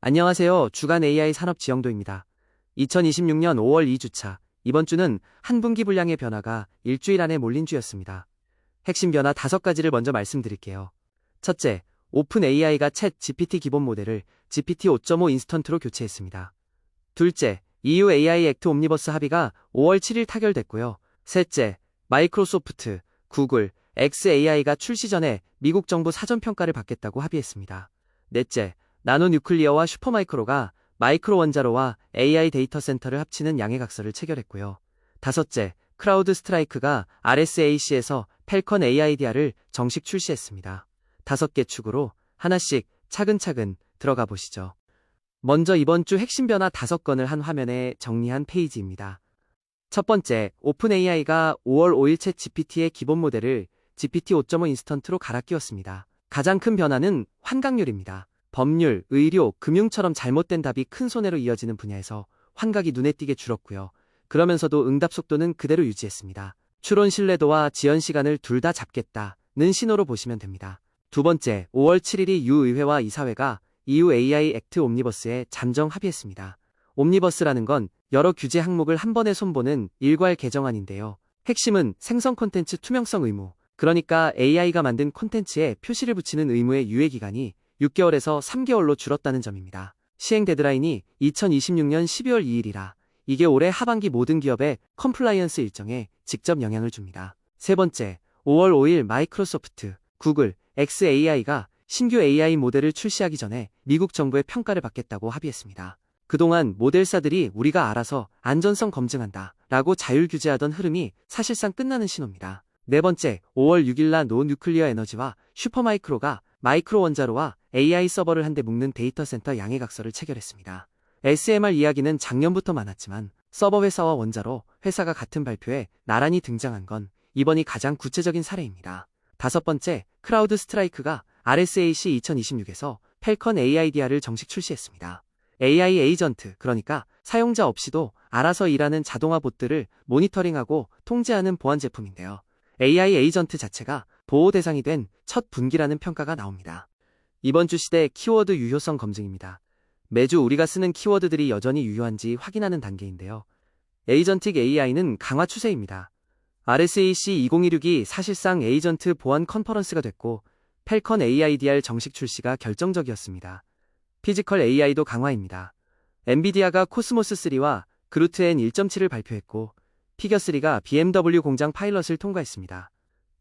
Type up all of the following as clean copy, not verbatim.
안녕하세요. 주간 AI 산업 지형도입니다. 2026년 5월 2주차. 이번 주는 한 분기 분량의 변화가 일주일 안에 몰린 주였습니다. 핵심 변화 5가지를 먼저 말씀드릴게요. 첫째, 오픈 AI가 챗 GPT 기본 모델을 GPT 5.5 인스턴트로 교체했습니다. 둘째, EU AI 액트 옴니버스 합의가 5월 7일 타결됐고요. 셋째, 마이크로소프트, 구글, xAI가 출시 전에 미국 정부 사전평가를 받겠다고 합의했습니다. 넷째, 나노 뉴클리어와 슈퍼마이크로가 마이크로 원자로와 AI 데이터 센터를 합치는 양해각서를 체결했고요. 다섯째, 크라우드 스트라이크가 RSAC에서 펠컨 AIDR을 정식 출시했습니다. 5개 축으로 하나씩 차근차근 들어가 보시죠. 먼저 이번 주 핵심 변화 5건을 한 화면에 정리한 페이지입니다. 첫 번째, 오픈 AI가 5월 5일 챗 GPT의 기본 모델을 GPT 5.5 인스턴트로 갈아 끼웠습니다. 가장 큰 변화는 환각률입니다. 법률, 의료, 금융처럼 잘못된 답이 큰 손해로 이어지는 분야에서 환각이 눈에 띄게 줄었고요. 그러면서도 응답 속도는 그대로 유지했습니다. 추론 신뢰도와 지연 시간을 둘 다 잡겠다는 신호로 보시면 됩니다. 두 번째, 5월 7일이 유의회와 이사회가 EU AI 액트 옴니버스에 잠정 합의했습니다. 옴니버스라는 건 여러 규제 항목을 한 번에 손보는 일괄 개정안인데요. 핵심은 생성 콘텐츠 투명성 의무, 그러니까 AI가 만든 콘텐츠에 표시를 붙이는 의무의 유예기간이 6개월에서 3개월로 줄었다는 점입니다. 시행 데드라인이 2026년 12월 2일이라 이게 올해 하반기 모든 기업의 컴플라이언스 일정에 직접 영향을 줍니다. 세 번째, 5월 5일 마이크로소프트, 구글, xAI가 신규 AI 모델을 출시하기 전에 미국 정부의 평가를 받겠다고 합의했습니다. 그동안 모델사들이 우리가 알아서 안전성 검증한다 라고 자율 규제하던 흐름이 사실상 끝나는 신호입니다. 네 번째, 5월 6일 나노 뉴클리어 에너지와 슈퍼마이크로가 마이크로 원자로와 AI 서버를 한데 묶는 데이터 센터 양해각서를 체결했습니다. SMR 이야기는 작년부터 많았지만 서버 회사와 원자로 회사가 같은 발표에 나란히 등장한 건 이번이 가장 구체적인 사례입니다. 다섯 번째, 크라우드 스트라이크가 RSAC 2026에서 펠컨 AIDR을 정식 출시했습니다. AI 에이전트, 그러니까 사용자 없이도 알아서 일하는 자동화 봇들을 모니터링하고 통제하는 보안 제품인데요. AI 에이전트 자체가 보호 대상이 된 첫 분기라는 평가가 나옵니다. 이번 주 시대 키워드 유효성 검증입니다. 매주 우리가 쓰는 키워드들이 여전히 유효한지 확인하는 단계인데요. 에이전틱 AI는 강화 추세입니다. RSAC 2026이 사실상 에이전트 보안 컨퍼런스가 됐고 펠컨 AIDR 정식 출시가 결정적이었습니다. 피지컬 AI도 강화입니다. 엔비디아가 코스모스3와 그루트 N 1.7을 발표했고 피겨3가 BMW 공장 파일럿을 통과했습니다.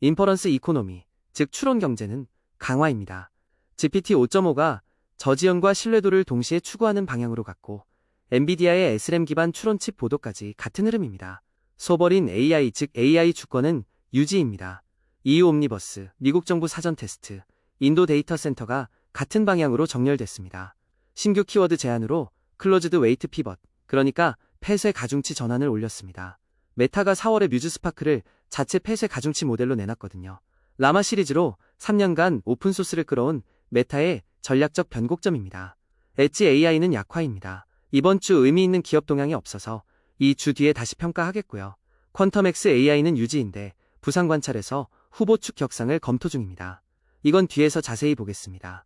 인퍼런스 이코노미, 즉 추론 경제는 강화입니다. GPT 5.5가 저지연과 신뢰도를 동시에 추구하는 방향으로 갔고 엔비디아의 SRAM 기반 추론 칩 보도까지 같은 흐름입니다. 소버린 AI, 즉 AI 주권은 유지입니다. EU 옴니버스, 미국 정부 사전 테스트, 인도 데이터 센터가 같은 방향으로 정렬됐습니다. 신규 키워드 제안으로 클로즈드 웨이트 피벗, 그러니까 폐쇄 가중치 전환을 올렸습니다. 메타가 4월에 뮤즈 스파크를 자체 폐쇄 가중치 모델로 내놨거든요. 라마 시리즈로 3년간 오픈소스를 끌어온 메타의 전략적 변곡점입니다. 엣지 AI는 약화입니다. 이번 주 의미 있는 기업 동향이 없어서 이 주 뒤에 다시 평가하겠고요. 퀀텀X AI는 유지인데 부상 관찰에서 후보 축 격상을 검토 중입니다. 이건 뒤에서 자세히 보겠습니다.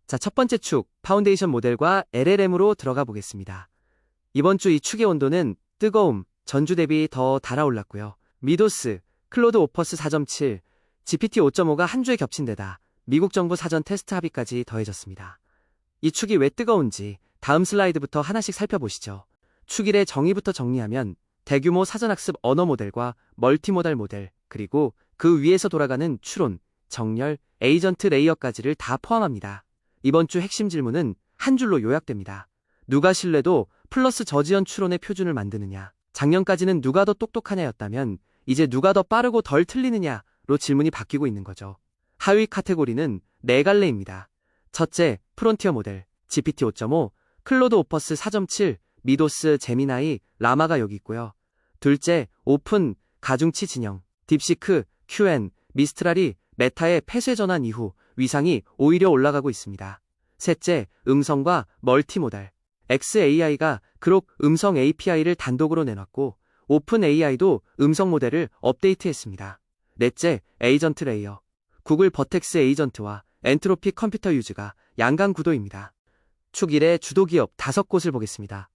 자, 첫 번째 축, 파운데이션 모델과 LLM으로 들어가 보겠습니다. 이번 주 이 축의 온도는 뜨거움, 전주 대비 더 달아올랐고요. 미도스, 클로드 오퍼스 4.7, GPT 5.5가 한 주에 겹친 데다 미국 정부 사전 테스트 합의까지 더해졌습니다. 이 축이 왜 뜨거운지 다음 슬라이드부터 하나씩 살펴보시죠. 축 1의 정의부터 정리하면 대규모 사전학습 언어 모델과 멀티모달 모델, 그리고 그 위에서 돌아가는 추론, 정렬, 에이전트 레이어까지를 다 포함합니다. 이번 주 핵심 질문은 한 줄로 요약됩니다. 누가 신뢰도 플러스 저지연 추론의 표준을 만드느냐? 작년까지는 누가 더 똑똑하냐였다면 이제 누가 더 빠르고 덜 틀리느냐로 질문이 바뀌고 있는 거죠. 하위 카테고리는 4갈래입니다. 첫째, 프론티어 모델, GPT 5.5, 클로드 오퍼스 4.7, 미도스, 제미나이, 라마가 여기 있고요. 둘째, 오픈, 가중치 진영, 딥시크, QN, 미스트랄이 메타의 폐쇄 전환 이후 위상이 오히려 올라가고 있습니다. 셋째, 음성과 멀티모달, xAI가 그록 음성 API를 단독으로 내놨고 오픈 AI도 음성 모델을 업데이트했습니다. 넷째, 에이전트 레이어, 구글 버텍스 에이전트와 엔트로피 컴퓨터 유즈가 양강 구도입니다. 축 1의 주도기업 5곳을 보겠습니다.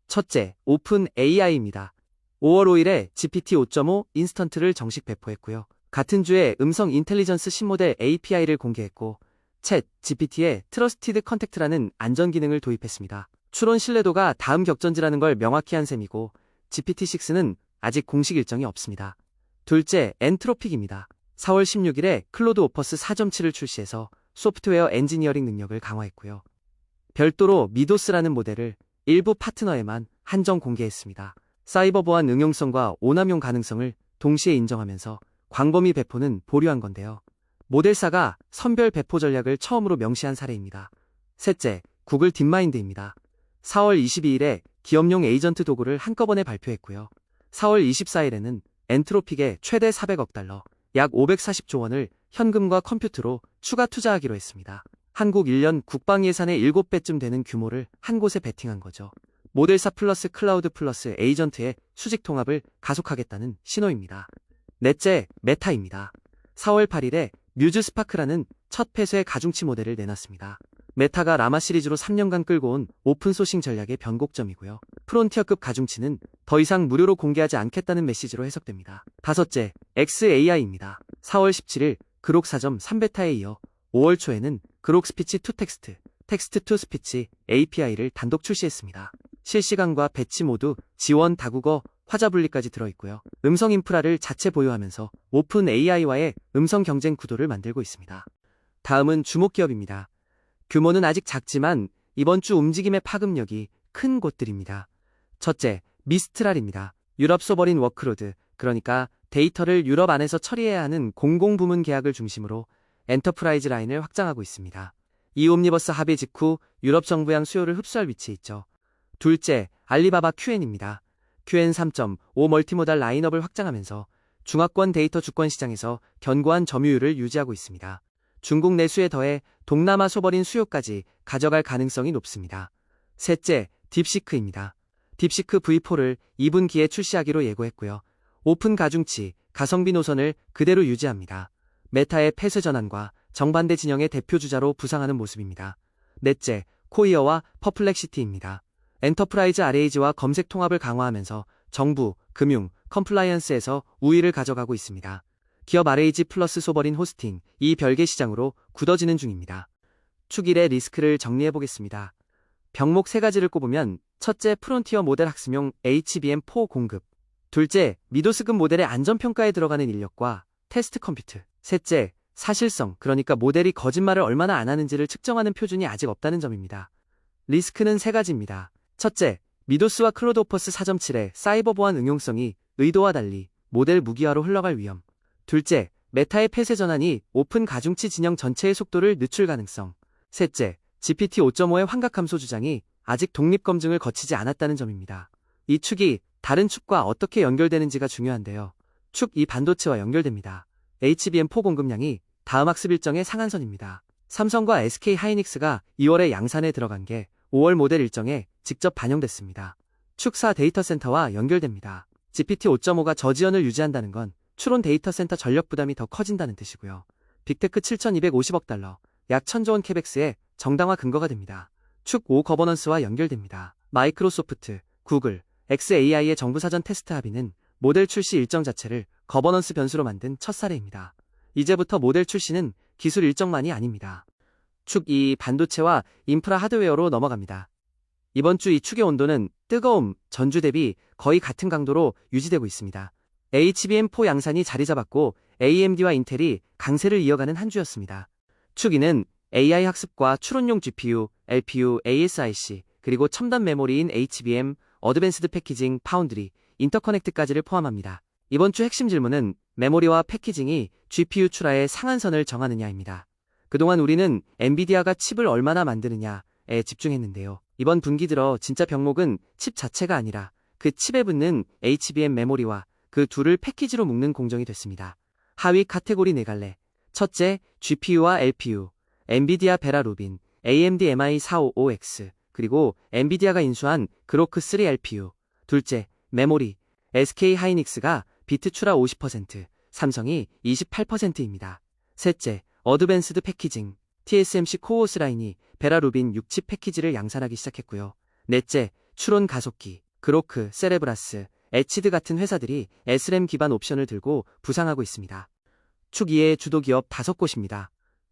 첫째, 오픈 AI입니다. 5월 5일에 GPT 5.5 인스턴트를 정식 배포했고요. 같은 주에 음성 인텔리전스 신모델 API를 공개했고, 챗 GPT의 트러스티드 컨택트라는 안전 기능을 도입했습니다. 추론 신뢰도가 다음 격전지라는 걸 명확히 한 셈이고, GPT-6는 아직 공식 일정이 없습니다. 둘째, 엔트로픽입니다. 4월 16일에 클로드 오퍼스 4.7을 출시해서 소프트웨어 엔지니어링 능력을 강화했고요. 별도로 미도스라는 모델을 일부 파트너에만 한정 공개했습니다. 사이버 보안 응용성과 오남용 가능성을 동시에 인정하면서 광범위 배포는 보류한 건데요. 모델사가 선별 배포 전략을 처음으로 명시한 사례입니다. 셋째, 구글 딥마인드입니다. 4월 22일에 기업용 에이전트 도구를 한꺼번에 발표했고요. 4월 24일에는 엔트로픽에 최대 400억 달러, 약 540조 원을 현금과 컴퓨터로 추가 투자하기로 했습니다. 한국 1년 국방 예산의 7배쯤 되는 규모를 한 곳에 베팅한 거죠. 모델사 플러스 클라우드 플러스 에이전트의 수직 통합을 가속하겠다는 신호입니다. 넷째, 메타입니다. 4월 8일에 뮤즈 스파크라는 첫 폐쇄 가중치 모델을 내놨습니다. 메타가 라마 시리즈로 3년간 끌고 온 오픈소싱 전략의 변곡점이고요. 프론티어급 가중치는 더 이상 무료로 공개하지 않겠다는 메시지로 해석됩니다. 다섯째, XAI입니다. 4월 17일 그록 4.3베타에 이어 5월 초에는 그록 스피치 투 텍스트, 텍스트 투 스피치 API를 단독 출시했습니다. 실시간과 배치 모두 지원 다국어 화자 분리까지 들어있고요. 음성 인프라를 자체 보유하면서 오픈 AI와의 음성 경쟁 구도를 만들고 있습니다. 다음은 주목기업입니다. 규모는 아직 작지만 이번 주 움직임의 파급력이 큰 곳들입니다. 첫째, 미스트랄입니다. 유럽 소버린 워크로드, 그러니까 데이터를 유럽 안에서 처리해야 하는 공공부문 계약을 중심으로 엔터프라이즈 라인을 확장하고 있습니다. 이 옴니버스 합의 직후 유럽 정부양 수요를 흡수할 위치에 있죠. 둘째, 알리바바 QN입니다. QN 3.5 멀티모달 라인업을 확장하면서 중화권 데이터 주권 시장에서 견고한 점유율을 유지하고 있습니다. 중국 내수에 더해 동남아 소버린 수요까지 가져갈 가능성이 높습니다. 셋째, 딥시크입니다. 딥시크 V4를 2분기에 출시하기로 예고했고요. 오픈 가중치, 가성비 노선을 그대로 유지합니다. 메타의 폐쇄 전환과 정반대 진영의 대표 주자로 부상하는 모습입니다. 넷째, 코이어와 퍼플렉시티입니다. 엔터프라이즈 RAG와 검색 통합을 강화하면서 정부, 금융, 컴플라이언스에서 우위를 가져가고 있습니다. 기업 RAG 플러스 소버린 호스팅, 이 별개 시장으로 굳어지는 중입니다. 축 1의 리스크를 정리해보겠습니다. 병목 3가지를 꼽으면 첫째, 프론티어 모델 학습용 HBM4 공급. 둘째, 미도스급 모델의 안전평가에 들어가는 인력과 테스트 컴퓨트. 셋째, 사실성, 그러니까 모델이 거짓말을 얼마나 안 하는지를 측정하는 표준이 아직 없다는 점입니다. 리스크는 3가지입니다. 첫째, 미도스와 클로드 오퍼스 4.7의 사이버 보안 응용성이 의도와 달리 모델 무기화로 흘러갈 위험. 둘째, 메타의 폐쇄 전환이 오픈 가중치 진영 전체의 속도를 늦출 가능성. 셋째, GPT 5.5의 환각 감소 주장이 아직 독립 검증을 거치지 않았다는 점입니다. 이 축이 다른 축과 어떻게 연결되는지가 중요한데요. 축 2 반도체와 연결됩니다. HBM4 공급량이 다음 학습 일정의 상한선입니다. 삼성과 SK 하이닉스가 2월에 양산에 들어간 게 5월 모델 일정에 직접 반영됐습니다. 축 4 데이터 센터와 연결됩니다. GPT 5.5가 저지연을 유지한다는 건 추론 데이터 센터 전력 부담이 더 커진다는 뜻이고요. 빅테크 7,250억 달러, 약 1,000조 원 캐펙스의 정당화 근거가 됩니다. 축 5 거버넌스와 연결됩니다. 마이크로소프트, 구글, XAI의 정부 사전 테스트 합의는 모델 출시 일정 자체를 거버넌스 변수로 만든 첫 사례입니다. 이제부터 모델 출시는 기술 일정만이 아닙니다. 축 2 반도체와 인프라 하드웨어로 넘어갑니다. 이번 주 이 축의 온도는 뜨거움, 전주 대비 거의 같은 강도로 유지되고 있습니다. HBM4 양산이 자리 잡았고 AMD와 인텔이 강세를 이어가는 한 주였습니다. 축 2는 AI 학습과 추론용 GPU, LPU, ASIC, 그리고 첨단 메모리인 HBM, 어드밴스드 패키징, 파운드리, 인터커넥트까지를 포함합니다. 이번 주 핵심 질문은 메모리와 패키징이 GPU 출하의 상한선을 정하느냐입니다. 그동안 우리는 엔비디아가 칩을 얼마나 만드느냐에 집중했는데요. 이번 분기 들어 진짜 병목은 칩 자체가 아니라 그 칩에 붙는 HBM 메모리와 그 둘을 패키지로 묶는 공정이 됐습니다. 하위 카테고리 4갈래. 첫째, GPU와 LPU, 엔비디아 베라 루빈, AMD MI455X, 그리고 엔비디아가 인수한 그로크 3 LPU. 둘째, 메모리, SK 하이닉스가 비트 출하 50%, 삼성이 28%입니다. 셋째, 어드밴스드 패키징, TSMC 코어스 라인이 베라루빈 6칩 패키지를 양산하기 시작했고요. 넷째, 추론 가속기, 그로크, 세레브라스, 에치드 같은 회사들이 SRAM 기반 옵션을 들고 부상하고 있습니다. 축 2의 주도 기업 5곳입니다.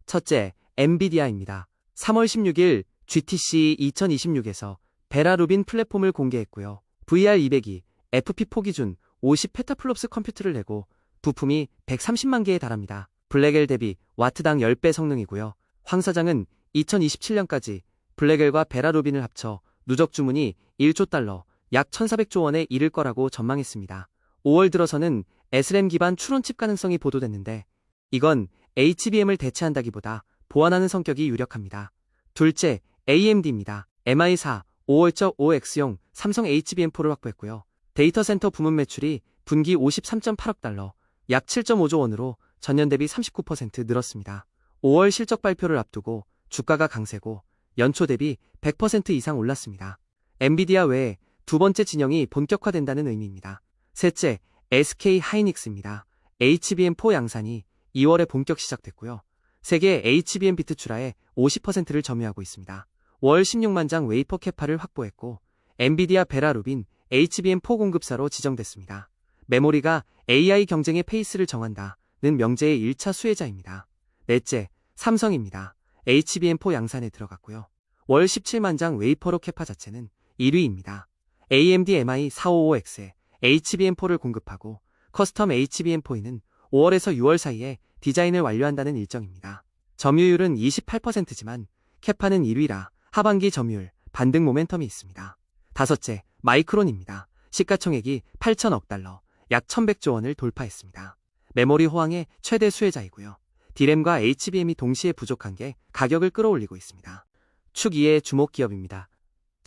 첫째, 엔비디아입니다. 3월 16일 GTC 2026에서 베라루빈 플랫폼을 공개했고요. VR202, FP4 기준 50페타플롭스 컴퓨터를 내고 부품이 130만 개에 달합니다. 블랙엘 대비 와트당 10배 성능이고요. 황 사장은 2027년까지 블랙엘과 베라루빈을 합쳐 누적 주문이 1조 달러, 약 1,400조 원에 이를 거라고 전망했습니다. 5월 들어서는 SRAM 기반 추론칩 가능성이 보도됐는데 이건 HBM을 대체한다기보다 보완하는 성격이 유력합니다. 둘째, AMD입니다. MI4 5월적 5X용 삼성 HBM4를 확보했고요. 데이터 센터 부문 매출이 분기 53.8억 달러, 약 7.5조 원으로 전년 대비 39% 늘었습니다. 5월 실적 발표를 앞두고 주가가 강세고 연초 대비 100% 이상 올랐습니다. 엔비디아 외에 두 번째 진영이 본격화된다는 의미입니다. 셋째, SK 하이닉스입니다. HBM4 양산이 2월에 본격 시작됐고요. 세계 HBM 비트 출하에 50%를 점유하고 있습니다. 월 16만 장 웨이퍼 캐파를 확보했고 엔비디아 베라루빈 HBM4 공급사로 지정됐습니다. 메모리가 AI 경쟁의 페이스를 정한다는 명제의 1차 수혜자입니다. 넷째, 삼성입니다. HBM4 양산에 들어갔고요. 월 17만 장 웨이퍼로 캐파 자체는 1위입니다. AMD MI455X에 HBM4를 공급하고 커스텀 HBM4는 5월에서 6월 사이에 디자인을 완료한다는 일정입니다. 점유율은 28%지만 캐파는 1위라 하반기 점유율 반등 모멘텀이 있습니다. 다섯째, 마이크론입니다. 시가총액이 8천억 달러, 약 1,100조 원을 돌파했습니다. 메모리 호황의 최대 수혜자이고요. D램과 HBM이 동시에 부족한 게 가격을 끌어올리고 있습니다. 축 2의 주목 기업입니다.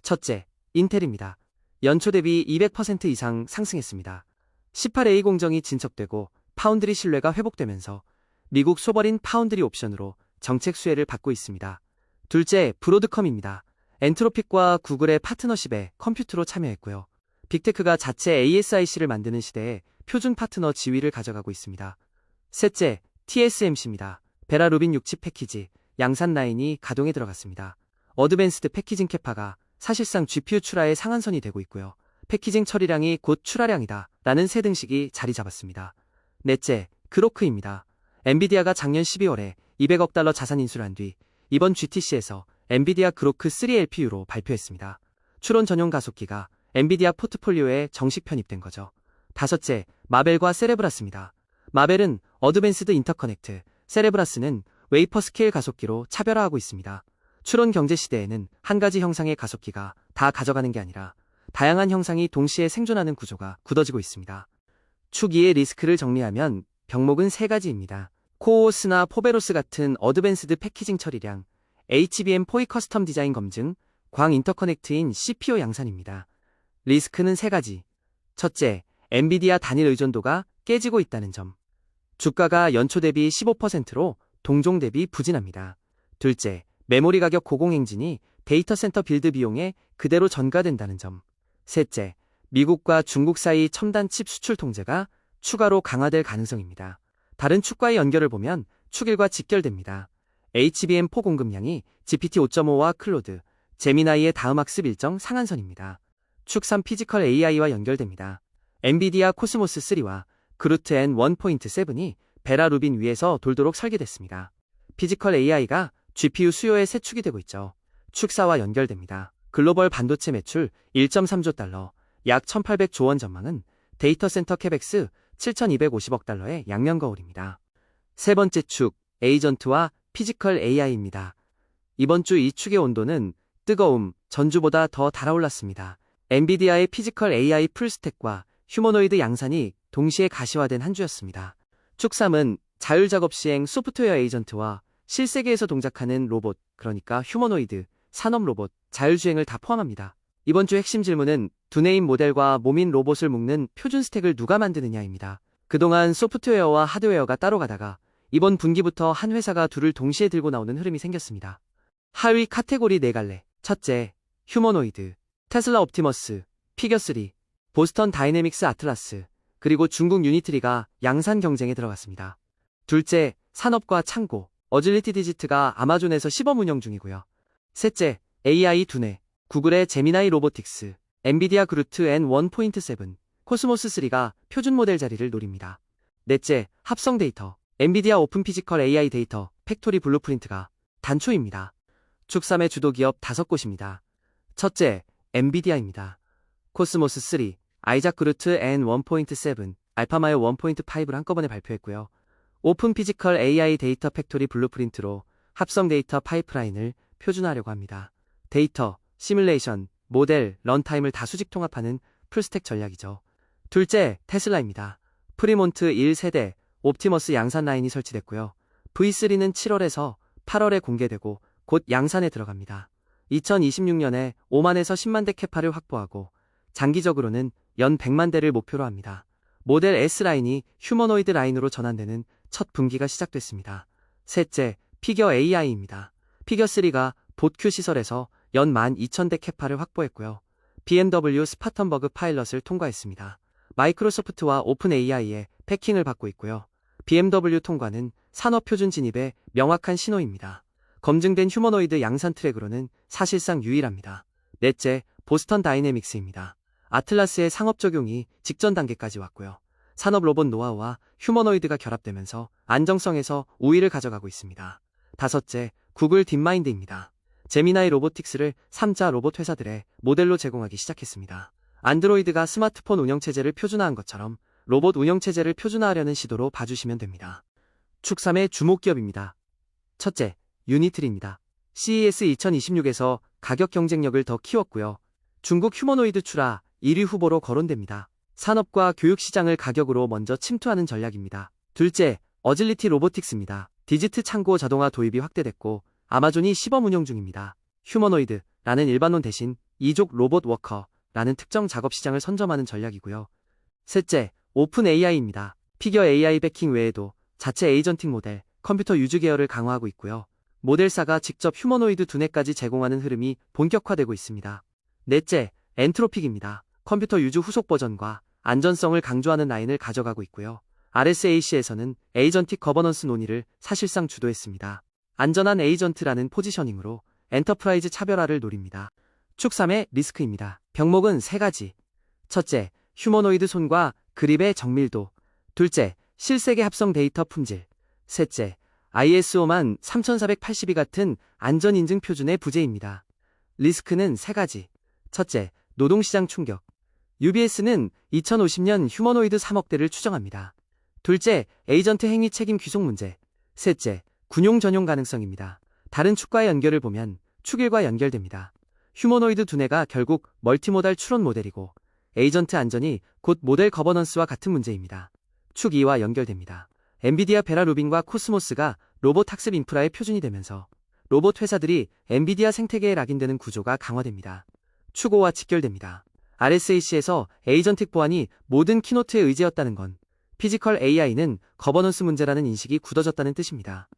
첫째, 인텔입니다. 연초 대비 200% 이상 상승했습니다. 18A 공정이 진척되고 파운드리 신뢰가 회복되면서 미국 소버린 파운드리 옵션으로 정책 수혜를 받고 있습니다. 둘째, 브로드컴입니다. 엔트로픽과 구글의 파트너십에 컴퓨터로 참여했고요. 빅테크가 자체 ASIC를 만드는 시대에 표준 파트너 지위를 가져가고 있습니다. 셋째, TSMC입니다. 베라루빈 6칩 패키지, 양산 라인이 가동에 들어갔습니다. 어드밴스드 패키징 캐파가 사실상 GPU 출하의 상한선이 되고 있고요. 패키징 처리량이 곧 출하량이다 라는 새 등식이 자리 잡았습니다. 넷째, 그로크입니다. 엔비디아가 작년 12월에 200억 달러 자산 인수를 한 뒤 이번 GTC에서 엔비디아 그로크 3 LPU로 발표했습니다. 추론 전용 가속기가 엔비디아 포트폴리오에 정식 편입된 거죠. 다섯째, 마벨과 세레브라스입니다. 마벨은 어드밴스드 인터커넥트, 세레브라스는 웨이퍼 스케일 가속기로 차별화하고 있습니다. 추론 경제 시대에는 한 가지 형상의 가속기가 다 가져가는 게 아니라 다양한 형상이 동시에 생존하는 구조가 굳어지고 있습니다. 축 2의 리스크를 정리하면 병목은 세 가지입니다. 코오스나 포베로스 같은 어드밴스드 패키징 처리량, HBM4의 커스텀 디자인 검증, 광 인터커넥트인 CPU 양산입니다. 리스크는 세 가지. 첫째, 엔비디아 단일 의존도가 깨지고 있다는 점. 주가가 연초 대비 15%로 동종 대비 부진합니다. 둘째, 메모리 가격 고공행진이 데이터 센터 빌드 비용에 그대로 전가된다는 점. 셋째, 미국과 중국 사이 첨단 칩 수출 통제가 추가로 강화될 가능성입니다. 다른 축과의 연결을 보면 축 1과 직결됩니다. HBM4 공급량이 GPT 5.5와 클로드, 제미나이의 다음 학습 일정 상한선입니다. 축 3 피지컬 AI와 연결됩니다. 엔비디아 코스모스 3와 그루트 N 1.7이 베라루빈 위에서 돌도록 설계됐습니다. 피지컬 AI가 GPU 수요의 새 축이 되고 있죠. 축 4와 연결됩니다. 글로벌 반도체 매출 1.3조 달러, 약 1,800조 원 전망은 데이터 센터 캐펙스 7,250억 달러의 양면 거울입니다. 세 번째 축, 에이전트와 피지컬 AI입니다. 이번 주 이 축의 온도는 뜨거움, 전주보다 더 달아올랐습니다. 엔비디아의 피지컬 AI 풀스택과 휴머노이드 양산이 동시에 가시화된 한 주였습니다. 축 3은 자율작업 시행 소프트웨어 에이전트와 실세계에서 동작하는 로봇, 그러니까 휴머노이드, 산업 로봇, 자율주행을 다 포함합니다. 이번 주 핵심 질문은 두뇌인 모델과 몸인 로봇을 묶는 표준 스택을 누가 만드느냐입니다. 그동안 소프트웨어와 하드웨어가 따로 가다가 이번 분기부터 한 회사가 둘을 동시에 들고 나오는 흐름이 생겼습니다. 하위 카테고리 4갈래. 첫째, 휴머노이드, 테슬라 옵티머스, 피겨3, 보스턴 다이내믹스 아틀라스, 그리고 중국 유니트리가 양산 경쟁에 들어갔습니다. 둘째, 산업과 창고, 어질리티 디지트가 아마존에서 시범 운영 중이고요. 셋째, AI 두뇌. 구글의 제미나이 로보틱스, 엔비디아 그루트 N1.7, 코스모스 3가 표준 모델 자리를 노립니다. 넷째, 합성 데이터. 엔비디아 오픈 피지컬 AI 데이터 팩토리 블루프린트가 단초입니다. 축 3의 주도 기업 5곳입니다. 첫째, 엔비디아입니다. 코스모스 3, 아이작 그루트 N1.7, 알파마요 1.5를 한꺼번에 발표했고요. 오픈 피지컬 AI 데이터 팩토리 블루프린트로 합성 데이터 파이프라인을 표준화하려고 합니다. 데이터, 시뮬레이션, 모델, 런타임을 다수직 통합하는 풀스택 전략이죠. 둘째, 테슬라입니다. 프리몬트 1세대, 옵티머스 양산 라인이 설치됐고요. V3는 7월에서 8월에 공개되고 곧 양산에 들어갑니다. 2026년에 5만에서 10만 대 캐파를 확보하고 장기적으로는 연 100만 대를 목표로 합니다. 모델 S 라인이 휴머노이드 라인으로 전환되는 첫 분기가 시작됐습니다. 셋째, 피겨 AI입니다. 피겨3가 봇큐 시설에서 연 12,000대 캐파를 확보했고요. BMW 스파턴버그 파일럿을 통과했습니다. 마이크로소프트와 오픈 AI의 패킹을 받고 있고요. BMW 통과는 산업표준 진입의 명확한 신호입니다. 검증된 휴머노이드 양산 트랙으로는 사실상 유일합니다. 넷째, 보스턴 다이내믹스입니다. 아틀라스의 상업 적용이 직전 단계까지 왔고요. 산업 로봇 노하우와 휴머노이드가 결합되면서 안정성에서 우위를 가져가고 있습니다. 다섯째, 구글 딥마인드입니다. 제미나이 로보틱스를 3자 로봇 회사들의 모델로 제공하기 시작했습니다. 안드로이드가 스마트폰 운영체제를 표준화한 것처럼 로봇 운영체제를 표준화하려는 시도로 봐주시면 됩니다. 축 3의 주목기업입니다. 첫째, 유니트리입니다. CES 2026에서 가격 경쟁력을 더 키웠고요. 중국 휴머노이드 출하 1위 후보로 거론됩니다. 산업과 교육 시장을 가격으로 먼저 침투하는 전략입니다. 둘째, 어질리티 로보틱스입니다. 디지트 창고 자동화 도입이 확대됐고 아마존이 시범 운영 중입니다. 휴머노이드라는 일반론 대신 이족 로봇 워커라는 특정 작업 시장을 선점하는 전략이고요. 셋째, 오픈 AI입니다. 피겨 AI 배킹 외에도 자체 에이전틱 모델, 컴퓨터 유즈 계열을 강화하고 있고요. 모델사가 직접 휴머노이드 두뇌까지 제공하는 흐름이 본격화되고 있습니다. 넷째, 엔트로픽입니다. 컴퓨터 유즈 후속 버전과 안전성을 강조하는 라인을 가져가고 있고요. RSAC에서는 에이전틱 거버넌스 논의를 사실상 주도했습니다. 안전한 에이전트라는 포지셔닝으로 엔터프라이즈 차별화를 노립니다. 축 3의 리스크입니다. 병목은 3가지. 첫째, 휴머노이드 손과 그립의 정밀도. 둘째, 실세계 합성 데이터 품질. 셋째, ISO만 3482 같은 안전인증 표준의 부재입니다. 리스크는 3가지. 첫째, 노동시장 충격. UBS는 2050년 휴머노이드 3억 대를 추정합니다. 둘째, 에이전트 행위 책임 귀속 문제. 셋째, 군용 전용 가능성입니다. 다른 축과의 연결을 보면 축 1과 연결됩니다. 휴머노이드 두뇌가 결국 멀티모달 추론 모델이고 에이전트 안전이 곧 모델 거버넌스와 같은 문제입니다. 축 2와 연결됩니다. 엔비디아 베라 루빈과 코스모스가 로봇 학습 인프라의 표준이 되면서 로봇 회사들이 엔비디아 생태계에 락인되는 구조가 강화됩니다. 축 5와 직결됩니다. RSAC에서 에이전틱 보안이 모든 키노트의 의제였다는 건 피지컬 AI는 거버넌스 문제라는 인식이 굳어졌다는 뜻입니다.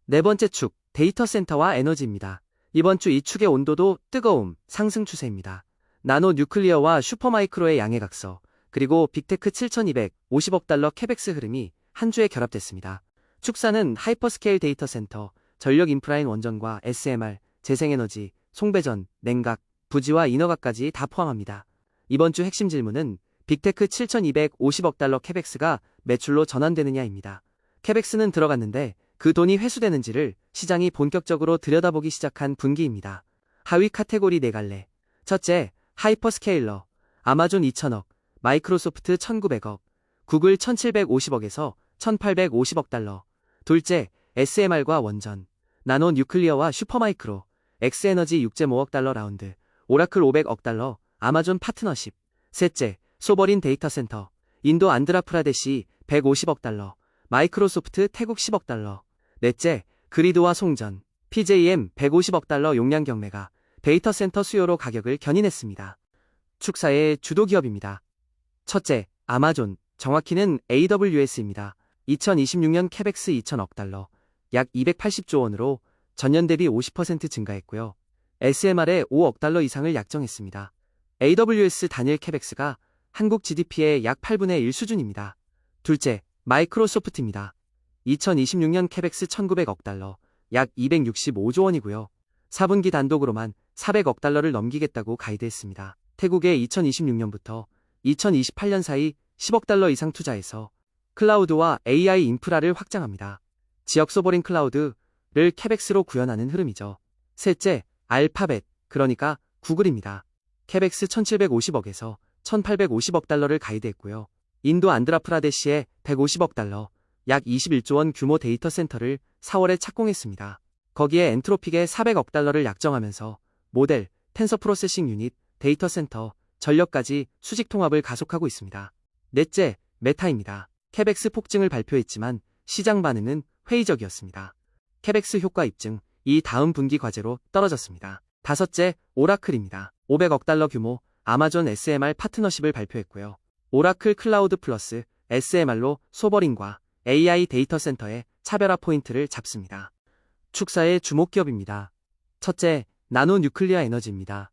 네 번째 축, 데이터 센터와 에너지입니다. 이번 주 이 축의 온도도 뜨거움, 상승 추세입니다. 나노 뉴클리어와 슈퍼마이크로의 양해각서, 그리고 빅테크 7,250억 달러 캐펙스 흐름이 한 주에 결합됐습니다. 축사는 하이퍼스케일 데이터 센터, 전력 인프라인 원전과 SMR, 재생에너지, 송배전, 냉각, 부지와 인허가까지 다 포함합니다. 이번 주 핵심 질문은 빅테크 7,250억 달러 캐펙스가 매출로 전환되느냐입니다. 캐펙스는 들어갔는데 그 돈이 회수되는지를 시장이 본격적으로 들여다보기 시작한 분기입니다. 하위 카테고리 4갈래. 첫째, 하이퍼스케일러. 아마존 2,000억, 마이크로소프트 1,900억, 구글 1,750억에서 1,850억 달러. 둘째, SMR과 원전. 나노 뉴클리어와 슈퍼마이크로, 엑스에너지 6.5억 달러 라운드, 오라클 500억 달러, 아마존 파트너십. 셋째, 소버린 데이터 센터. 인도 안드라프라데시 150억 달러, 마이크로소프트 태국 10억 달러. 넷째, 그리드와 송전. PJM 150억 달러 용량 경매가 데이터 센터 수요로 가격을 견인했습니다. 축사의 주도 기업입니다. 첫째, 아마존. 정확히는 AWS입니다. 2026년 캐펙스 2,000억 달러, 약 280조 원으로 전년 대비 50% 증가했고요. SMR에 5억 달러 이상을 약정했습니다. AWS 단일 캐펙스가 한국 GDP의 약 8분의 1 수준입니다. 둘째, 마이크로소프트입니다. 2026년 캐펙스 1,900억 달러, 약 265조 원이고요. 4분기 단독으로만 400억 달러를 넘기겠다고 가이드했습니다. 태국에 2026년부터 2028년 사이 10억 달러 이상 투자해서 클라우드와 AI 인프라를 확장합니다. 지역 소버린 클라우드를 캐벡스로 구현하는 흐름이죠. 셋째, 알파벳, 그러니까 구글입니다. 캐벡스 1750억에서 1850억 달러를 가이드했고요. 인도 안드라프라데시에 150억 달러, 약 21조 원 규모 데이터 센터를 4월에 착공했습니다. 거기에 엔트로픽에 400억 달러를 약정하면서 모델, 텐서 프로세싱 유닛, 데이터 센터, 전력까지 수직 통합을 가속하고 있습니다. 넷째, 메타입니다. 캐벡스 폭증을 발표했지만 시장 반응은 회의적이었습니다. 캐벡스 효과 입증, 이 다음 분기 과제로 떨어졌습니다. 다섯째, 오라클입니다. 500억 달러 규모 아마존 SMR 파트너십을 발표했고요. 오라클 클라우드 플러스 SMR로 소버링과 AI 데이터 센터의 차별화 포인트를 잡습니다. 축사의 주목 기업입니다. 첫째, 나노 뉴클리어 에너지입니다.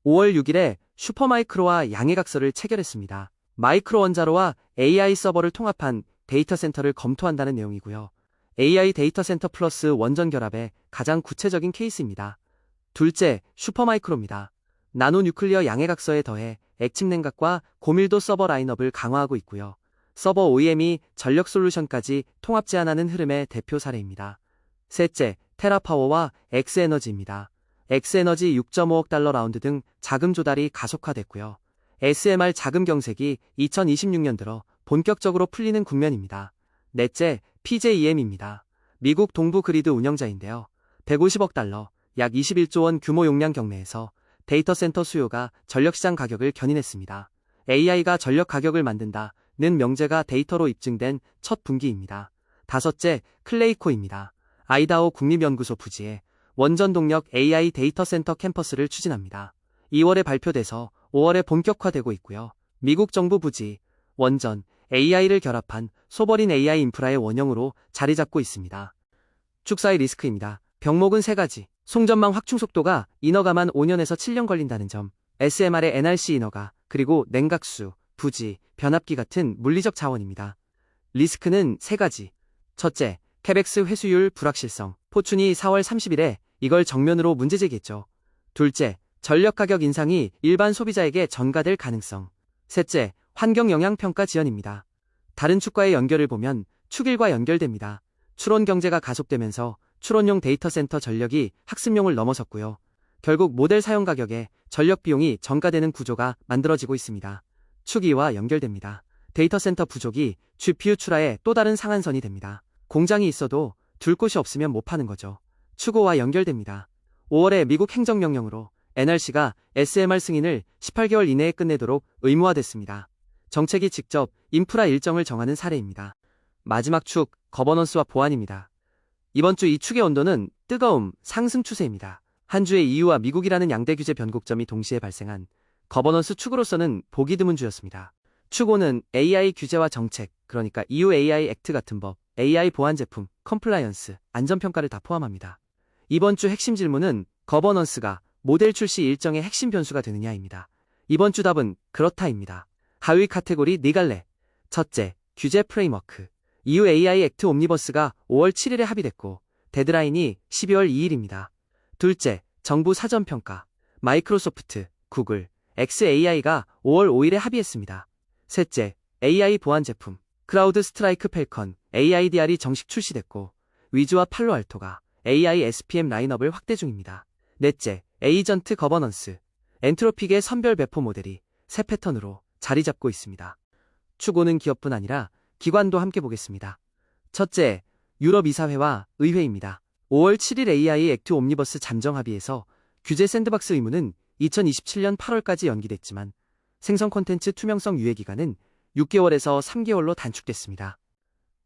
5월 6일에 슈퍼마이크로와 양해각서를 체결했습니다. 마이크로 원자로와 AI 서버를 통합한 데이터 센터를 검토한다는 내용이고요. AI 데이터 센터 플러스 원전 결합의 가장 구체적인 케이스입니다. 둘째, 슈퍼마이크로입니다. 나노 뉴클리어 양해각서에 더해 액침 냉각과 고밀도 서버 라인업을 강화하고 있고요. 서버 OEM이 전력 솔루션까지 통합 제안하는 흐름의 대표 사례입니다. 셋째, 테라파워와 엑스에너지입니다. 엑스에너지 6.5억 달러 라운드 등 자금 조달이 가속화됐고요. SMR 자금 경색이 2026년 들어 본격적으로 풀리는 국면입니다. 넷째, PJEM입니다. 미국 동부 그리드 운영자인데요. 150억 달러, 약 21조 원 규모 용량 경매에서 데이터 센터 수요가 전력시장 가격을 견인했습니다. AI가 전력 가격을 만든다는 명제가 데이터로 입증된 첫 분기입니다. 다섯째, 클레이코입니다. 아이다호 국립연구소 부지에 원전 동력 AI 데이터 센터 캠퍼스를 추진합니다. 2월에 발표돼서 5월에 본격화되고 있고요. 미국 정부 부지, 원전, AI를 결합한 소버린 AI 인프라의 원형으로 자리 잡고 있습니다. 축사의 리스크입니다. 병목은 3가지. 송전망 확충 속도가 인허가만 5년에서 7년 걸린다는 점, SMR의 NRC 인허가, 그리고 냉각수, 부지, 변압기 같은 물리적 자원입니다. 리스크는 3가지. 첫째, 캐벡스 회수율 불확실성. 포춘이 4월 30일에 이걸 정면으로 문제 제기했죠. 둘째, 전력 가격 인상이 일반 소비자에게 전가될 가능성. 셋째, 환경 영향 평가 지연입니다. 다른 축과의 연결을 보면 축일과 연결됩니다. 추론 경제가 가속되면서 추론용 데이터 센터 전력이 학습용을 넘어섰고요. 결국 모델 사용 가격에 전력 비용이 전가되는 구조가 만들어지고 있습니다. 축이와 연결됩니다. 데이터 센터 부족이 GPU 출하의 또 다른 상한선이 됩니다. 공장이 있어도 둘 곳이 없으면 못 파는 거죠. 추고와 연결됩니다. 5월에 미국 행정명령으로 NRC가 SMR 승인을 18개월 이내에 끝내도록 의무화됐습니다. 정책이 직접 인프라 일정을 정하는 사례입니다. 마지막 축, 거버넌스와 보안입니다. 이번 주 이 축의 온도는 뜨거움, 상승 추세입니다. 한 주에 EU와 미국이라는 양대 규제 변곡점이 동시에 발생한 거버넌스 축으로서는 보기 드문 주였습니다. 축 5는 AI 규제와 정책, 그러니까 EU AI 액트 같은 법, AI 보안 제품, 컴플라이언스, 안전평가를 다 포함합니다. 이번 주 핵심 질문은 거버넌스가 모델 출시 일정의 핵심 변수가 되느냐입니다. 이번 주 답은 그렇다입니다. 하위 카테고리 4갈래. 첫째, 규제 프레임워크. EU AI 액트 옴니버스가 5월 7일에 합의됐고 데드라인이 12월 2일입니다. 둘째, 정부 사전평가. 마이크로소프트, 구글, XAI가 5월 5일에 합의했습니다. 셋째, AI 보안 제품. 크라우드 스트라이크 펠컨, AIDR이 정식 출시됐고 위즈와 팔로알토가 AI SPM 라인업을 확대 중입니다. 넷째, 에이전트 거버넌스. 엔트로픽의 선별 배포 모델이 새 패턴으로 자리 잡고 있습니다. 추고는 기업뿐 아니라 기관도 함께 보겠습니다. 첫째, 유럽 이사회와 의회입니다. 5월 7일 AI 액트 옴니버스 잠정 합의에서 규제 샌드박스 의무는 2027년 8월까지 연기됐지만 생성 콘텐츠 투명성 유예 기간은 6개월에서 3개월로 단축됐습니다.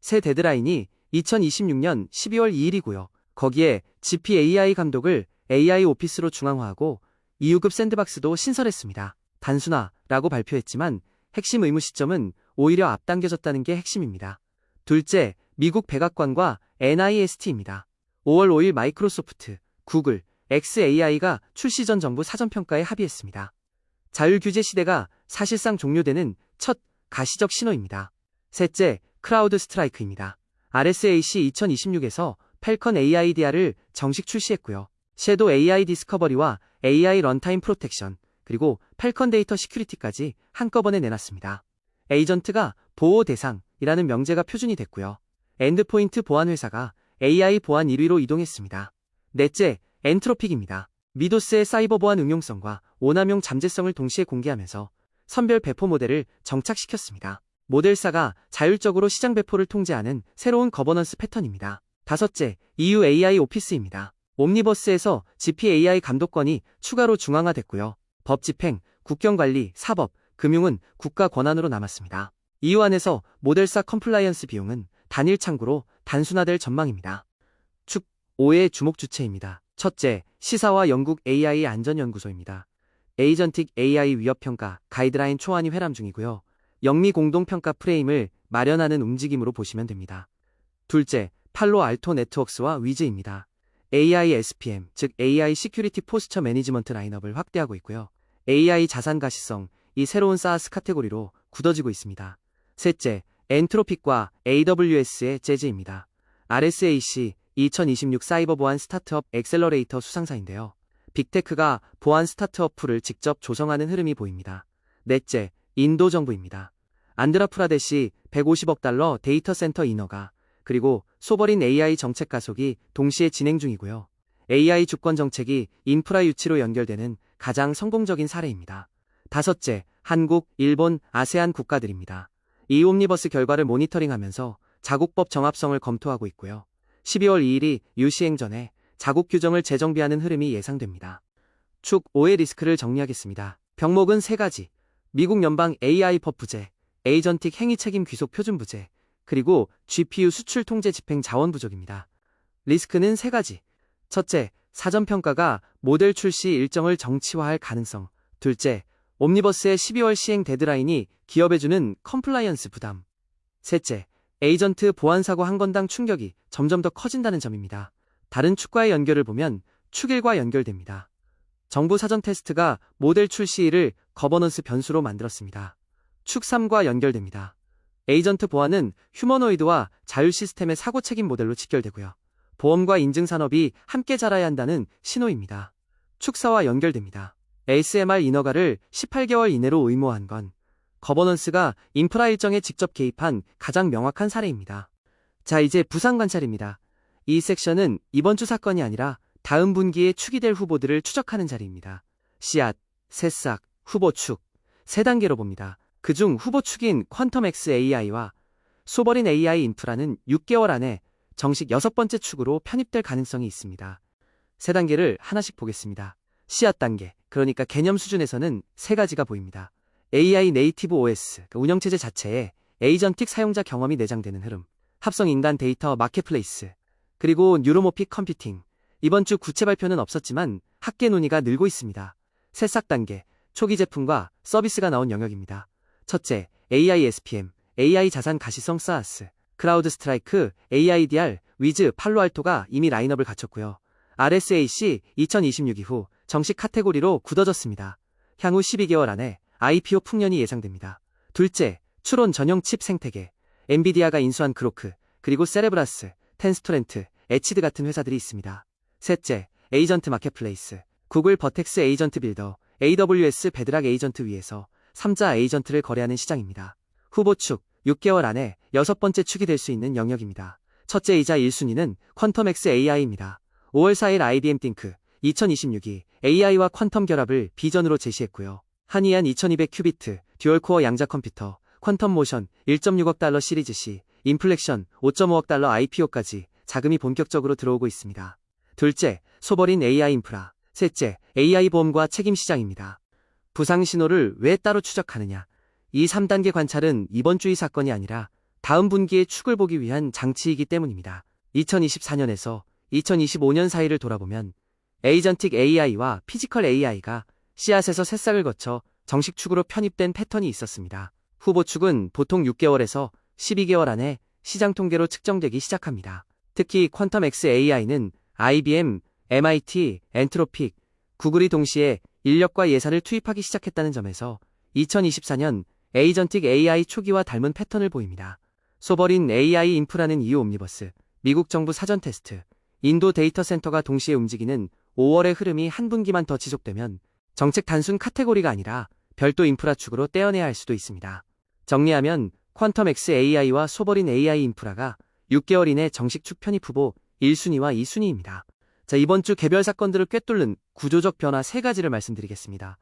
새 데드라인이 2026년 12월 2일이고요. 거기에 GPAI 감독을 AI 오피스로 중앙화하고 EU급 샌드박스도 신설했습니다. 단순화라고 발표했지만 핵심 의무 시점은 오히려 앞당겨졌다는 게 핵심입니다. 둘째, 미국 백악관과 NIST입니다. 5월 5일 마이크로소프트, 구글, XAI가 출시 전 정부 사전평가에 합의했습니다. 자율규제 시대가 사실상 종료되는 첫 가시적 신호입니다. 셋째, 크라우드 스트라이크입니다. RSAC 2026에서 펠컨 AIDR을 정식 출시했고요. 섀도우 AI 디스커버리와 AI 런타임 프로텍션, 그리고 펠컨 데이터 시큐리티까지 한꺼번에 내놨습니다. 에이전트가 보호 대상이라는 명제가 표준이 됐고요. 엔드포인트 보안 회사가 AI 보안 1위로 이동했습니다. 넷째, 엔트로픽입니다. 미도스의 사이버 보안 응용성과 오남용 잠재성을 동시에 공개하면서 선별 배포 모델을 정착시켰습니다. 모델사가 자율적으로 시장 배포를 통제하는 새로운 거버넌스 패턴입니다. 다섯째, EU AI 오피스입니다. 옴니버스에서 GPAI 감독권이 추가로 중앙화됐고요. 법 집행, 국경관리, 사법, 금융은 국가 권한으로 남았습니다. EU 안에서 모델사 컴플라이언스 비용은 단일 창구로 단순화될 전망입니다. 축 5의 주목 주체입니다. 첫째, 시사와 영국 AI 안전연구소입니다. 에이전틱 AI 위협평가 가이드라인 초안이 회람 중이고요. 영미 공동평가 프레임을 마련하는 움직임으로 보시면 됩니다. 둘째, 팔로 알토 네트워크스와 위즈입니다. AI SPM, 즉 AI 시큐리티 포스처 매니지먼트 라인업을 확대하고 있고요. AI 자산 가시성, 이 새로운 SaaS 카테고리로 굳어지고 있습니다. 셋째, 엔트로픽과 AWS의 재즈입니다. RSAC 2026 사이버 보안 스타트업 엑셀러레이터 수상사인데요. 빅테크가 보안 스타트업 풀을 직접 조성하는 흐름이 보입니다. 넷째, 인도 정부입니다. 안드라프라데시 150억 달러 데이터 센터 인허가, 그리고 소버린 AI 정책 가속이 동시에 진행 중이고요. AI 주권 정책이 인프라 유치로 연결되는 가장 성공적인 사례입니다. 다섯째, 한국, 일본, 아세안 국가들입니다. 이 옴니버스 결과를 모니터링하면서 자국법 정합성을 검토하고 있고요. 12월 2일이 유시행 전에 자국 규정을 재정비하는 흐름이 예상됩니다. 축 5의 리스크를 정리하겠습니다. 병목은 3가지. 미국 연방 AI 법부제, 에이전틱 행위 책임 귀속 표준 부제, 그리고 GPU 수출 통제 집행 자원 부족입니다. 리스크는 3가지. 첫째, 사전평가가 모델 출시 일정을 정치화할 가능성. 둘째, 옴니버스의 12월 시행 데드라인이 기업에 주는 컴플라이언스 부담. 셋째, 에이전트 보안 사고 한 건당 충격이 점점 더 커진다는 점입니다. 다른 축과의 연결을 보면 축 1과 연결됩니다. 정부 사전 테스트가 모델 출시일을 거버넌스 변수로 만들었습니다. 축 3과 연결됩니다. 에이전트 보안은 휴머노이드와 자율 시스템의 사고 책임 모델로 직결되고요. 보험과 인증 산업이 함께 자라야 한다는 신호입니다. 축 4와 연결됩니다. ASMR 인허가를 18개월 이내로 의무화한 건 거버넌스가 인프라 일정에 직접 개입한 가장 명확한 사례입니다. 자, 이제 부상 관찰입니다. 이 섹션은 이번 주 사건이 아니라 다음 분기에 축이 될 후보들을 추적하는 자리입니다. 씨앗, 새싹, 후보 축 3단계로 봅니다. 그중 후보 축인 퀀텀X AI와 소버린 AI 인프라는 6개월 안에 정식 6번째 축으로 편입될 가능성이 있습니다. 3단계를 하나씩 보겠습니다. 씨앗 단계, 그러니까 개념 수준에서는 3가지가 보입니다. AI 네이티브 OS, 운영체제 자체에 에이전틱 사용자 경험이 내장되는 흐름, 합성 인간 데이터 마켓플레이스, 그리고 뉴로모픽 컴퓨팅. 이번 주 구체 발표는 없었지만 학계 논의가 늘고 있습니다. 새싹 단계, 초기 제품과 서비스가 나온 영역입니다. 첫째, AI SPM, AI 자산 가시성 SaaS, 크라우드 스트라이크, AIDR, 위즈, 팔로알토가 이미 라인업을 갖췄고요. RSAC 2026 이후 정식 카테고리로 굳어졌습니다. 향후 12개월 안에 IPO 풍년이 예상됩니다. 둘째, 추론 전용 칩 생태계, 엔비디아가 인수한 그로크, 그리고 세레브라스, 텐스토렌트, 에치드 같은 회사들이 있습니다. 셋째, 에이전트 마켓플레이스, 구글 버텍스 에이전트 빌더, AWS 베드락 에이전트 위에서 3자 에이전트를 거래하는 시장입니다. 후보 축, 6개월 안에 6번째 축이 될 수 있는 영역입니다. 첫째이자 1순위는 퀀텀X AI입니다. 5월 4일 IBM Think 2026이 AI와 퀀텀 결합을 비전으로 제시했고요. 한이안 2200 큐비트, 듀얼코어 양자 컴퓨터, 퀀텀 모션 1.6억 달러 시리즈 C, 인플렉션 5.5억 달러 IPO까지 자금이 본격적으로 들어오고 있습니다. 둘째, 소버린 AI 인프라. 셋째, AI 보험과 책임 시장입니다. 부상 신호를 왜 따로 추적하느냐? 이 3단계 관찰은 이번 주의 사건이 아니라 다음 분기의 축을 보기 위한 장치이기 때문입니다. 2024년에서 2025년 사이를 돌아보면 에이전틱 AI와 피지컬 AI가 씨앗에서 새싹을 거쳐 정식 축으로 편입된 패턴이 있었습니다. 후보 축은 보통 6개월에서 12개월 안에 시장 통계로 측정되기 시작합니다. 특히 퀀텀X AI는 IBM, MIT, 엔트로픽, 구글이 동시에 인력과 예산을 투입하기 시작했다는 점에서 2024년 에이전틱 AI 초기와 닮은 패턴을 보입니다. 소버린 AI 인프라는 EU 옴니버스, 미국 정부 사전 테스트, 인도 데이터 센터가 동시에 움직이는 5월의 흐름이 한 분기만 더 지속되면 정책 단순 카테고리가 아니라 별도 인프라 축으로 떼어내야 할 수도 있습니다. 정리하면 퀀텀X AI와 소버린 AI 인프라가 6개월 이내 정식 축 편입 후보 1순위와 2순위입니다. 자, 이번 주 개별 사건들을 꿰뚫는 구조적 변화 3가지를 말씀드리겠습니다.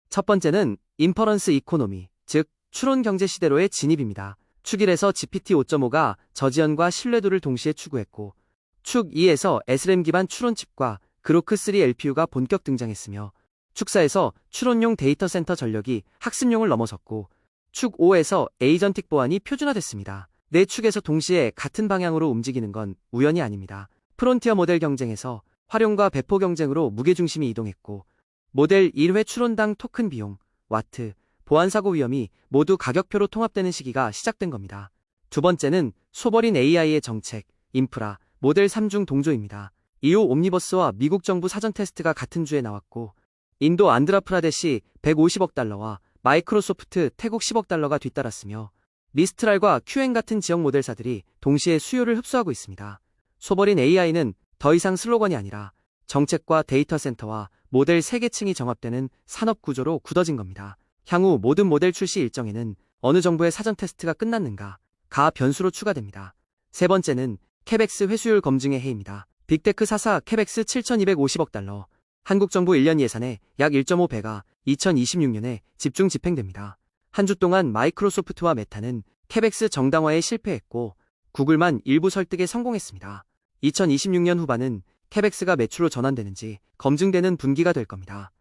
첫 번째는 인퍼런스 이코노미, 즉 추론 경제 시대로의 진입입니다. 축 1에서 GPT 5.5가 저지연과 신뢰도를 동시에 추구했고, 축 2에서 SRAM 기반 추론칩과 그로크 3 LPU가 본격 등장했으며, 축 4에서 추론용 데이터 센터 전력이 학습용을 넘어섰고, 축 5에서 에이전틱 보안이 표준화됐습니다. 네 축에서 동시에 같은 방향으로 움직이는 건 우연이 아닙니다. 프론티어 모델 경쟁에서 활용과 배포 경쟁으로 무게중심이 이동했고, 모델 1회 추론당 토큰 비용, 와트, 보안사고 위험이 모두 가격표로 통합되는 시기가 시작된 겁니다. 두 번째는 소버린 AI의 정책, 인프라, 모델 3중 동조입니다. 이후 옴니버스와 미국 정부 사전 테스트가 같은 주에 나왔고, 인도 안드라프라데시 150억 달러와 마이크로소프트 태국 10억 달러가 뒤따랐으며, 미스트랄과 QN 같은 지역 모델사들이 동시에 수요를 흡수하고 있습니다. 소버린 AI는 더 이상 슬로건이 아니라 정책과 데이터 센터와 모델 3계층이 정합되는 산업 구조로 굳어진 겁니다. 향후 모든 모델 출시 일정에는 어느 정부의 사전 테스트가 끝났는가 가 변수로 추가됩니다. 세 번째는 캐벡스 회수율 검증의 해입니다. 빅테크 4사 캐벡스 7,250억 달러, 한국 정부 1년 예산의 약 1.5배가 2026년에 집중 집행됩니다. 한 주 동안 마이크로소프트와 메타는 캐벡스 정당화에 실패했고, 구글만 일부 설득에 성공했습니다. 2026년 후반은 캐벡스가 매출로 전환되는지 검증되는 분기가 될 겁니다.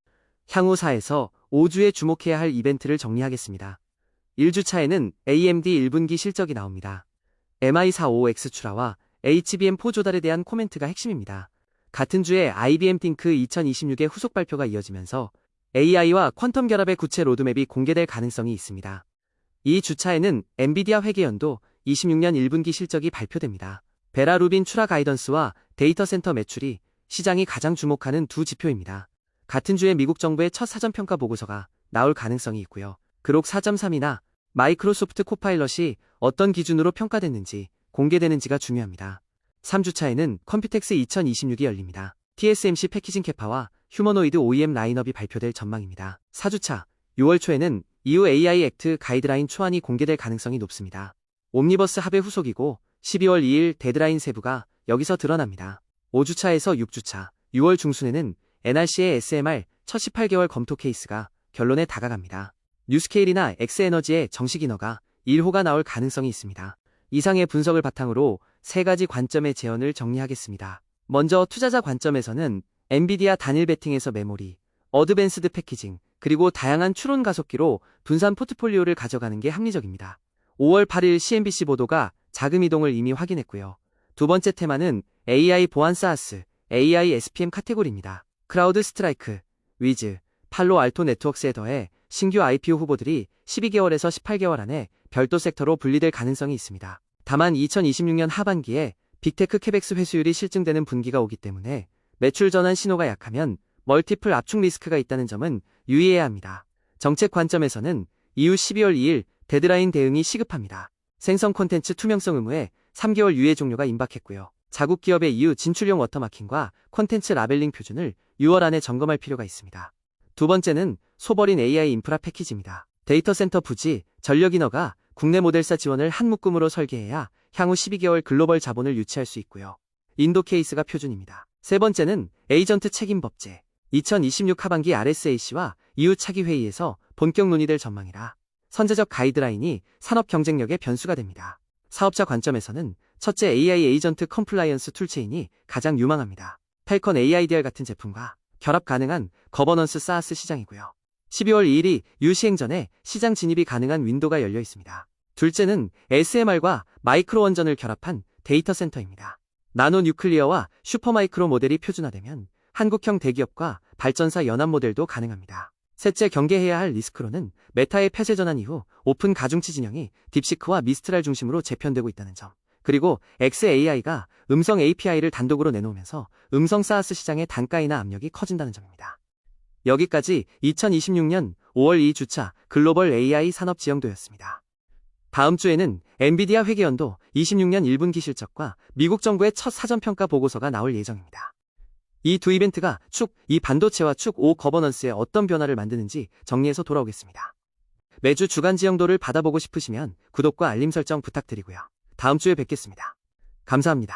향후 4에서 5주에 주목해야 할 이벤트를 정리하겠습니다. 1주차에는 AMD 1분기 실적이 나옵니다. MI45X 출하와 HBM4 조달에 대한 코멘트가 핵심입니다. 같은 주에 IBM 띵크 2026의 후속 발표가 이어지면서 AI와 퀀텀 결합의 구체 로드맵이 공개될 가능성이 있습니다. 이 주차에는 엔비디아 회계연도 26년 1분기 실적이 발표됩니다. 베라 루빈 출하 가이던스와 데이터 센터 매출이 시장이 가장 주목하는 두 지표입니다. 같은 주에 미국 정부의 첫 사전평가 보고서가 나올 가능성이 있고요. 그록 4.3이나 마이크로소프트 코파일럿이 어떤 기준으로 평가됐는지 공개되는지가 중요합니다. 3주차에는 컴퓨텍스 2026이 열립니다. TSMC 패키징 캐파와 휴머노이드 OEM 라인업이 발표될 전망입니다. 4주차 6월 초에는 EU AI 액트 가이드라인 초안이 공개될 가능성이 높습니다. 옴니버스 합의 후속이고 12월 2일 데드라인 세부가 여기서 드러납니다. 5주차에서 6주차 6월 중순에는 NRC의 SMR 첫 18개월 검토 케이스가 결론에 다가갑니다. 뉴스케일이나 엑스에너지의 정식 인허가 1호가 나올 가능성이 있습니다. 이상의 분석을 바탕으로 3가지 관점의 재현을 정리하겠습니다. 먼저 투자자 관점에서는 엔비디아 단일 베팅에서 메모리, 어드밴스드 패키징, 그리고 다양한 추론 가속기로 분산 포트폴리오를 가져가는 게 합리적입니다. 5월 8일 CNBC 보도가 자금 이동을 이미 확인했고요. 두 번째 테마는 AI 보안 사스, AI SPM 카테고리입니다. 크라우드 스트라이크, 위즈, 팔로 알토 네트워크스에 더해 신규 IPO 후보들이 12개월에서 18개월 안에 별도 섹터로 분리될 가능성이 있습니다. 다만 2026년 하반기에 빅테크 캐벡스 회수율이 실증되는 분기가 오기 때문에 매출 전환 신호가 약하면 멀티플 압축 리스크가 있다는 점은 유의해야 합니다. 정책 관점에서는 이후 12월 2일 데드라인 대응이 시급합니다. 생성 콘텐츠 투명성 의무에 3개월 유예 종료가 임박했고요. 자국 기업의 EU 진출용 워터마킹과 콘텐츠 라벨링 표준을 6월 안에 점검할 필요가 있습니다. 두 번째는 소버린 AI 인프라 패키지입니다. 데이터 센터 부지, 전력 인허가 국내 모델사 지원을 한 묶음으로 설계해야 향후 12개월 글로벌 자본을 유치할 수 있고요. 인도 케이스가 표준입니다. 세 번째는 에이전트 책임 법제. 2026 하반기 RSAC와 EU 차기 회의에서 본격 논의될 전망이라 선제적 가이드라인이 산업 경쟁력의 변수가 됩니다. 사업자 관점에서는 첫째 AI 에이전트 컴플라이언스 툴체인이 가장 유망합니다. 펠컨 AIDR 같은 제품과 결합 가능한 거버넌스 SaaS 시장이고요. 12월 2일이 유시행 전에 시장 진입이 가능한 윈도가 열려 있습니다. 둘째는 SMR과 마이크로 원전을 결합한 데이터 센터입니다. 나노 뉴클리어와 슈퍼마이크로 모델이 표준화되면 한국형 대기업과 발전사 연합 모델도 가능합니다. 셋째 경계해야 할 리스크로는 메타의 폐쇄 전환 이후 오픈 가중치 진영이 딥시크와 미스트랄 중심으로 재편되고 있다는 점, 그리고 XAI가 음성 API를 단독으로 내놓으면서 음성 SaaS 시장의 단가이나 압력이 커진다는 점입니다. 여기까지 2026년 5월 2주차 글로벌 AI 산업 지형도였습니다. 다음 주에는 엔비디아 회계연도 26년 1분기 실적과 미국 정부의 첫 사전평가 보고서가 나올 예정입니다. 이 두 이벤트가 축 2 반도체와 축 5 거버넌스에 어떤 변화를 만드는지 정리해서 돌아오겠습니다. 매주 주간 지형도를 받아보고 싶으시면 구독과 알림 설정 부탁드리고요. 다음 주에 뵙겠습니다. 감사합니다.